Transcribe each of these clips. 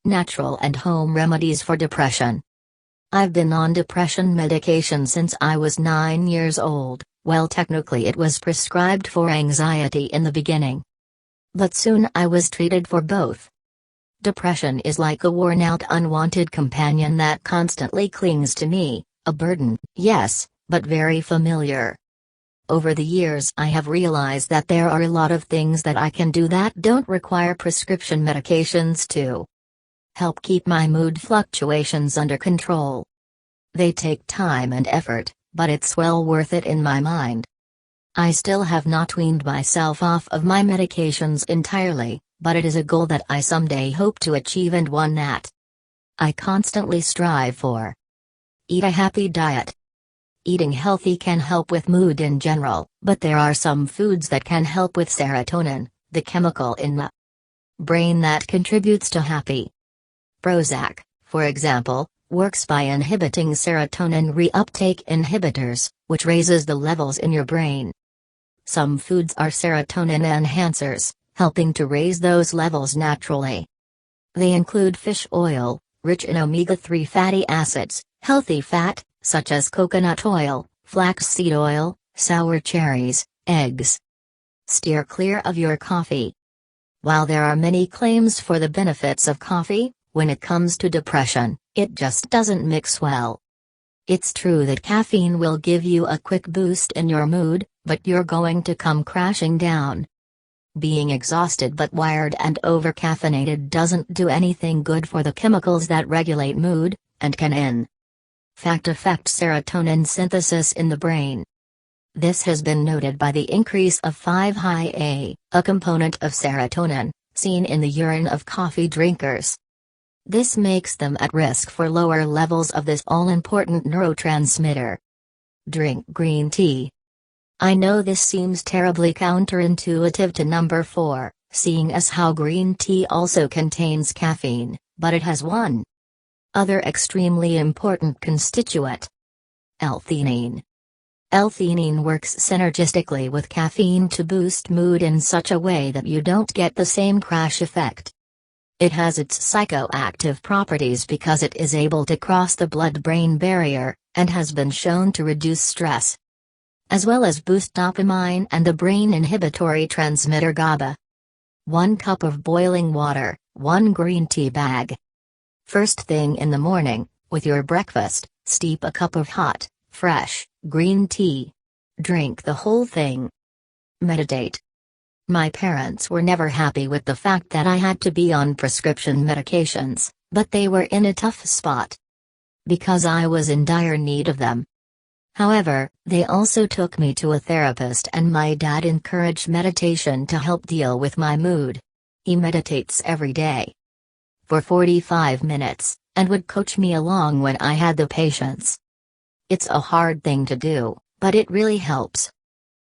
Natural and home remedies for depression. I've been on depression medication since I was 9 years old. Well, technically it was prescribed for anxiety in the beginning. But soon I was treated for both. Depression is like a worn-out unwanted companion that constantly clings to me, a burden, yes, but very familiar. Over the years I have realized that there are a lot of things that I can do that don't require prescription medications to help keep my mood fluctuations under control. They take time and effort, but it's well worth it in my mind. I still have not weaned myself off of my medications entirely, but it is a goal that I someday hope to achieve and one that I constantly strive for. Eat a happy diet. Eating healthy can help with mood in general, but there are some foods that can help with serotonin, the chemical in the brain that contributes to happy. Prozac, for example, works by inhibiting serotonin reuptake inhibitors, which raises the levels in your brain. Some foods are serotonin enhancers, helping to raise those levels naturally. They include fish oil, rich in omega-3 fatty acids, healthy fat, such as coconut oil, flaxseed oil, sour cherries, eggs. Steer clear of your coffee. While there are many claims for the benefits of coffee, when it comes to depression, it just doesn't mix well. It's true that caffeine will give you a quick boost in your mood, but you're going to come crashing down. Being exhausted but wired and overcaffeinated doesn't do anything good for the chemicals that regulate mood, and can in fact affect serotonin synthesis in the brain. This has been noted by the increase of 5-HI-A, a component of serotonin, seen in the urine of coffee drinkers. This makes them at risk for lower levels of this all-important neurotransmitter. Drink green tea. I know this seems terribly counterintuitive to number 4, seeing as how green tea also contains caffeine, but it has one other extremely important constituent: L-theanine. L-theanine works synergistically with caffeine to boost mood in such a way that you don't get the same crash effect. It has its psychoactive properties because it is able to cross the blood-brain barrier, and has been shown to reduce stress, as well as boost dopamine and the brain inhibitory transmitter GABA. 1 cup of boiling water, 1 green tea bag. First thing in the morning, with your breakfast, steep a cup of hot, fresh, green tea. Drink the whole thing. Meditate. My parents were never happy with the fact that I had to be on prescription medications, but they were in a tough spot because I was in dire need of them. However, they also took me to a therapist, and my dad encouraged meditation to help deal with my mood. He meditates every day for 45 minutes, and would coach me along when I had the patience. It's a hard thing to do, but it really helps.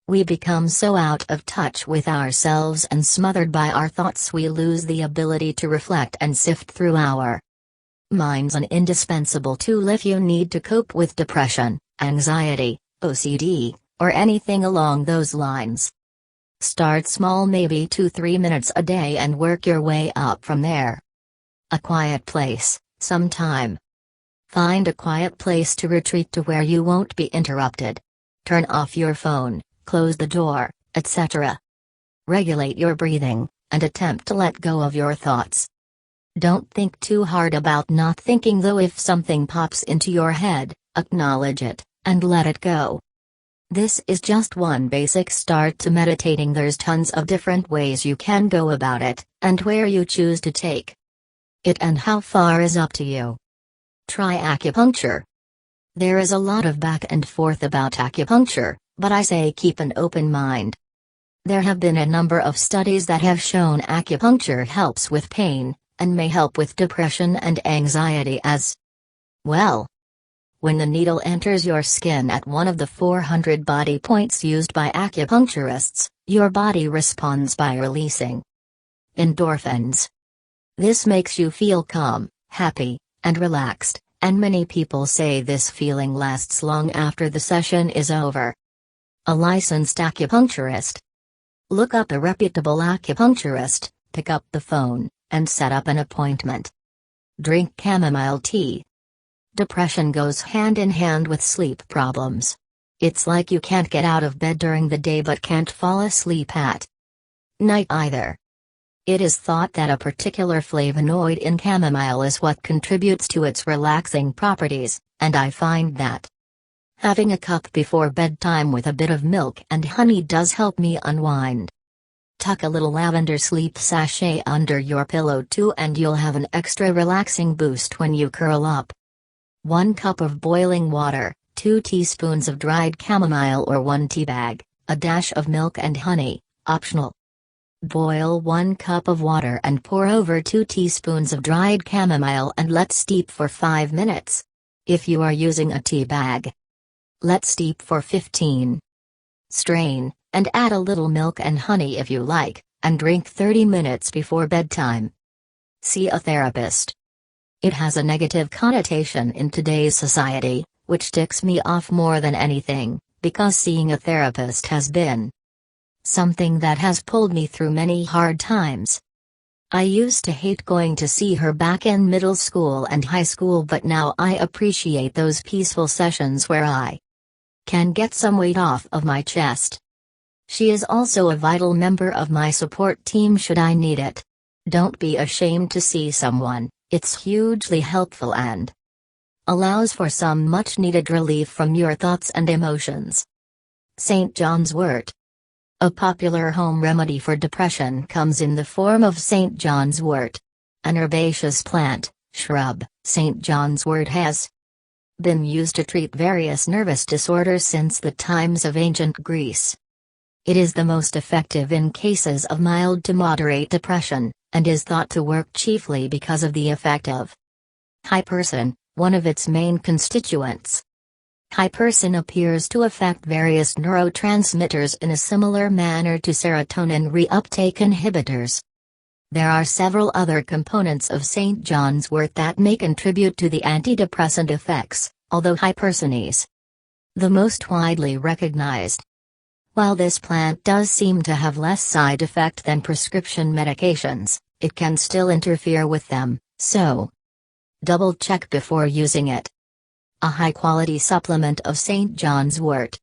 We become so out of touch with ourselves and smothered by our thoughts we lose the ability to reflect and sift through our minds. An indispensable tool if you need to cope with depression, anxiety, OCD, or anything along those lines. Start small, maybe 2-3 minutes a day, and work your way up from there. A quiet place, some time. Find a quiet place to retreat to where you won't be interrupted. Turn off your phone, close the door, etc. Regulate your breathing, and attempt to let go of your thoughts. Don't think too hard about not thinking, though. If something pops into your head, acknowledge it, and let it go. This is just one basic start to meditating. There's tons of different ways you can go about it, and where you choose to take it and how far is up to you. Try acupuncture. There is a lot of back and forth about acupuncture, but I say keep an open mind. There have been a number of studies that have shown acupuncture helps with pain, and may help with depression and anxiety as well. When the needle enters your skin at one of the 400 body points used by acupuncturists, your body responds by releasing endorphins. This makes you feel calm, happy, and relaxed, and many people say this feeling lasts long after the session is over. A licensed acupuncturist. Look up a reputable acupuncturist, pick up the phone, and set up an appointment. Drink chamomile tea. Depression goes hand in hand with sleep problems. It's like you can't get out of bed during the day but can't fall asleep at night either. It is thought that a particular flavonoid in chamomile is what contributes to its relaxing properties, and I find that having a cup before bedtime with a bit of milk and honey does help me unwind. Tuck a little lavender sleep sachet under your pillow too and you'll have an extra relaxing boost when you curl up. 1 cup of boiling water, 2 teaspoons of dried chamomile or 1 tea bag, a dash of milk and honey, optional. Boil 1 cup of water and pour over 2 teaspoons of dried chamomile and let steep for 5 minutes. If you are using a tea bag, let steep for 15. Strain, and add a little milk and honey if you like, and drink 30 minutes before bedtime. See a therapist. It has a negative connotation in today's society, which ticks me off more than anything, because seeing a therapist has been something that has pulled me through many hard times. I used to hate going to see her back in middle school and high school, but now I appreciate those peaceful sessions where I can get some weight off of my chest. She is also a vital member of my support team should I need it. Don't be ashamed to see someone, it's hugely helpful and allows for some much needed relief from your thoughts and emotions. St. John's wort. A popular home remedy for depression comes in the form of St. John's wort. An herbaceous plant, shrub, St. John's wort has been used to treat various nervous disorders since the times of ancient Greece. It is the most effective in cases of mild to moderate depression, and is thought to work chiefly because of the effect of hypersin, one of its main constituents. Hypersin appears to affect various neurotransmitters in a similar manner to serotonin reuptake inhibitors. There are several other components of St. John's wort that may contribute to the antidepressant effects, although hypersin is the most widely recognized. While this plant does seem to have less side effect than prescription medications, it can still interfere with them, so double check before using it. A high-quality supplement of St. John's wort.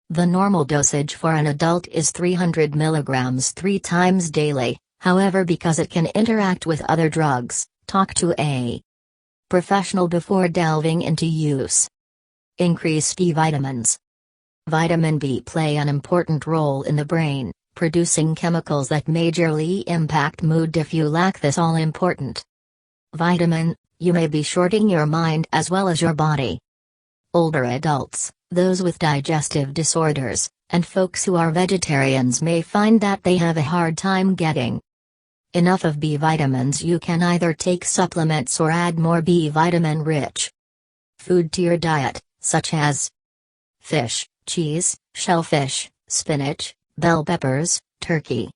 The normal dosage for an adult is 300 mg 3 times daily, however, because it can interact with other drugs, talk to a professional before delving into use. Increase B vitamins. Vitamin B play an important role in the brain, producing chemicals that majorly impact mood. If you lack this all-important vitamin, you may be shorting your mind as well as your body. Older adults, those with digestive disorders, and folks who are vegetarians may find that they have a hard time getting enough of B vitamins. You can either take supplements or add more B vitamin-rich food to your diet, such as fish, cheese, shellfish, spinach, bell peppers, turkey.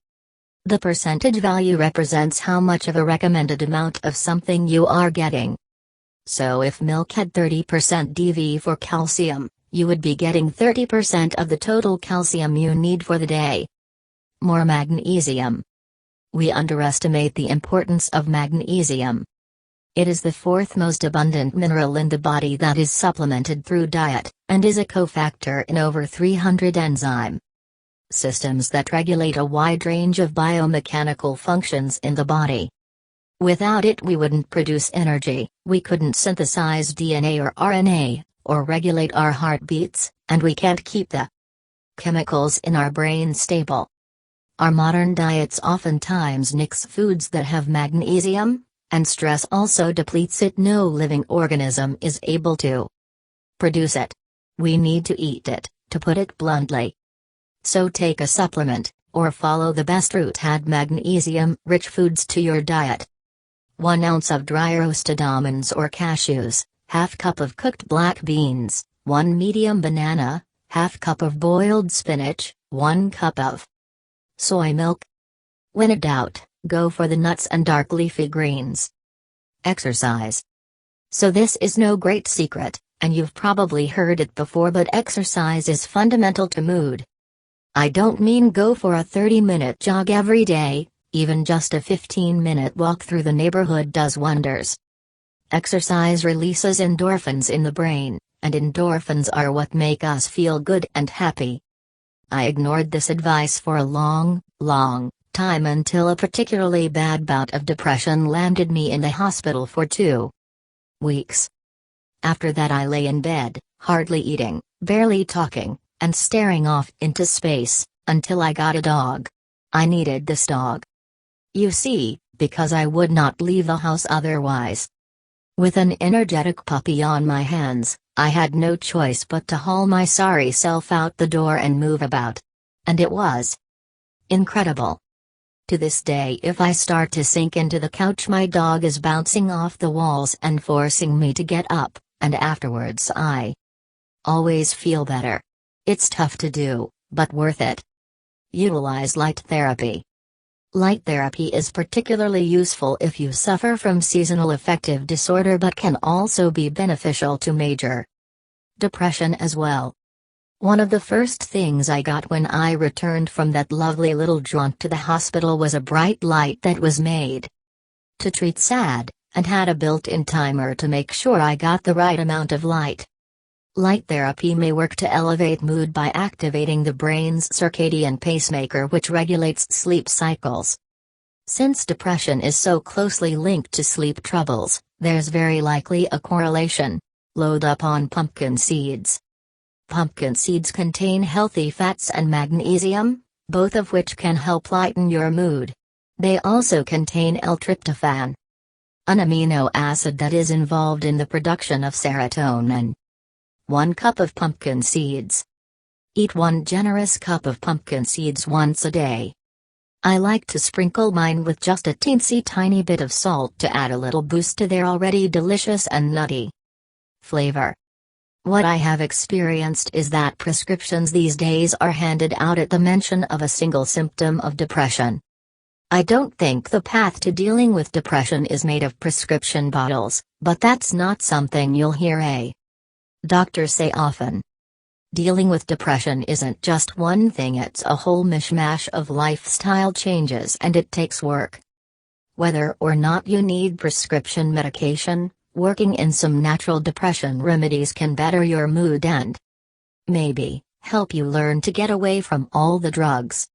The percentage value represents how much of a recommended amount of something you are getting. So if milk had 30% DV for calcium, you would be getting 30% of the total calcium you need for the day. More magnesium. We underestimate the importance of magnesium. It is the 4th most abundant mineral in the body that is supplemented through diet, and is a cofactor in over 300 enzyme systems that regulate a wide range of biomechanical functions in the body. Without it, we wouldn't produce energy, we couldn't synthesize DNA or RNA, or regulate our heartbeats, and we can't keep the chemicals in our brain stable. Our modern diets oftentimes nix foods that have magnesium, and stress also depletes it. No living organism is able to produce it. We need to eat it, to put it bluntly. So take a supplement, or follow the best route. Add magnesium-rich foods to your diet. 1 ounce of dry roasted almonds or cashews, half cup of cooked black beans, 1 medium banana, half cup of boiled spinach, 1 cup of soy milk. When in doubt, go for the nuts and dark leafy greens. Exercise. So this is no great secret, and you've probably heard it before, but exercise is fundamental to mood. I don't mean go for a 30-minute jog every day, even just a 15-minute walk through the neighborhood does wonders. Exercise releases endorphins in the brain, and endorphins are what make us feel good and happy. I ignored this advice for a long, long time until a particularly bad bout of depression landed me in the hospital for 2 weeks. After that I lay in bed, hardly eating, barely talking, and staring off into space, until I got a dog. I needed this dog. You see, because I would not leave the house otherwise. With an energetic puppy on my hands, I had no choice but to haul my sorry self out the door and move about. And it was incredible. To this day, if I start to sink into the couch, my dog is bouncing off the walls and forcing me to get up, and afterwards I always feel better. It's tough to do, but worth it. Utilize light therapy. Light therapy is particularly useful if you suffer from seasonal affective disorder, but can also be beneficial to major depression as well. One of the first things I got when I returned from that lovely little jaunt to the hospital was a bright light that was made to treat SAD, and had a built-in timer to make sure I got the right amount of light. Light therapy may work to elevate mood by activating the brain's circadian pacemaker, which regulates sleep cycles. Since depression is so closely linked to sleep troubles, there's very likely a correlation. Load up on pumpkin seeds. Pumpkin seeds contain healthy fats and magnesium, both of which can help lighten your mood. They also contain L-tryptophan, an amino acid that is involved in the production of serotonin. 1 cup of pumpkin seeds. Eat 1 generous cup of pumpkin seeds once a day. I like to sprinkle mine with just a teensy tiny bit of salt to add a little boost to their already delicious and nutty flavor. What I have experienced is that prescriptions these days are handed out at the mention of a single symptom of depression. I don't think the path to dealing with depression is made of prescription bottles, but that's not something you'll hear a doctor say often. Dealing with depression isn't just one thing, it's a whole mishmash of lifestyle changes, and it takes work. Whether or not you need prescription medication, working in some natural depression remedies can better your mood and maybe help you learn to get away from all the drugs.